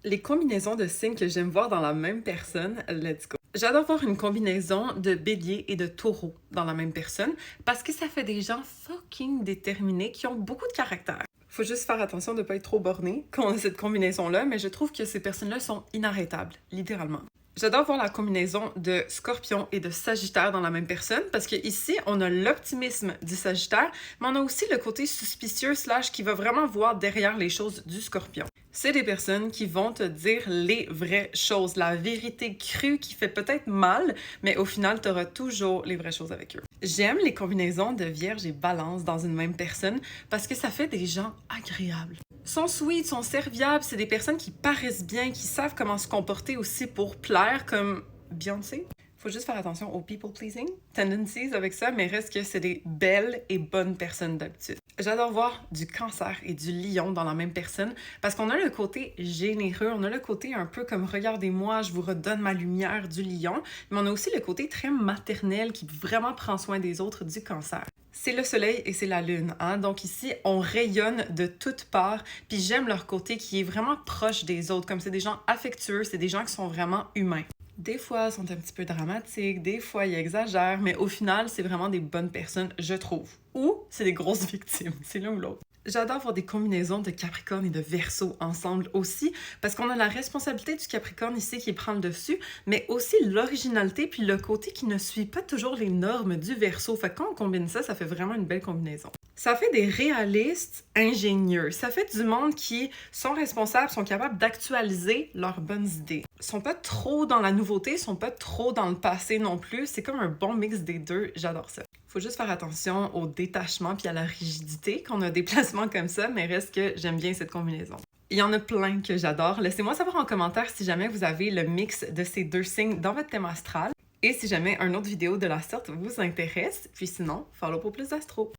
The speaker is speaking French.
Les combinaisons de signes que j'aime voir dans la même personne, let's go. J'adore voir une combinaison de bélier et de taureau dans la même personne parce que ça fait des gens fucking déterminés qui ont beaucoup de caractère. Faut juste faire attention de ne pas être trop borné quand on a cette combinaison-là, mais je trouve que ces personnes-là sont inarrêtables, littéralement. J'adore voir la combinaison de Scorpion et de Sagittaire dans la même personne parce que ici, on a l'optimisme du Sagittaire, mais on a aussi le côté suspicieux / qui va vraiment voir derrière les choses du Scorpion. C'est des personnes qui vont te dire les vraies choses, la vérité crue qui fait peut-être mal, mais au final, tu auras toujours les vraies choses avec eux. J'aime les combinaisons de Vierge et Balance dans une même personne parce que ça fait des gens agréables. Sont sweet, sont serviables, c'est des personnes qui paraissent bien, qui savent comment se comporter aussi pour plaire, comme Beyoncé. Faut juste faire attention aux people-pleasing tendencies avec ça, mais reste que c'est des belles et bonnes personnes d'habitude. J'adore voir du Cancer et du Lion dans la même personne parce qu'on a le côté généreux, on a le côté un peu comme « regardez-moi, je vous redonne ma lumière » du Lion, mais on a aussi le côté très maternel qui vraiment prend soin des autres du Cancer. C'est le soleil et c'est la lune, hein? Donc ici, on rayonne de toutes parts, puis j'aime leur côté qui est vraiment proche des autres, comme c'est des gens affectueux, c'est des gens qui sont vraiment humains. Des fois, ils sont un petit peu dramatiques, des fois, ils exagèrent, mais au final, c'est vraiment des bonnes personnes, je trouve. Ou c'est des grosses victimes, c'est l'un ou l'autre. J'adore voir des combinaisons de Capricorne et de Verseau ensemble aussi, parce qu'on a la responsabilité du Capricorne ici qui prend le dessus, mais aussi l'originalité puis le côté qui ne suit pas toujours les normes du Verseau. Fait que quand on combine ça, ça fait vraiment une belle combinaison. Ça fait des réalistes ingénieux. Ça fait du monde qui sont responsables, sont capables d'actualiser leurs bonnes idées. Ils sont pas trop dans la nouveauté, ils sont pas trop dans le passé non plus. C'est comme un bon mix des deux. J'adore ça. Faut juste faire attention au détachement puis à la rigidité qu'on a des placements comme ça, mais reste que j'aime bien cette combinaison. Il y en a plein que j'adore. Laissez-moi savoir en commentaire si jamais vous avez le mix de ces deux signes dans votre thème astral et si jamais une autre vidéo de la sorte vous intéresse. Puis sinon, follow pour plus d'astro.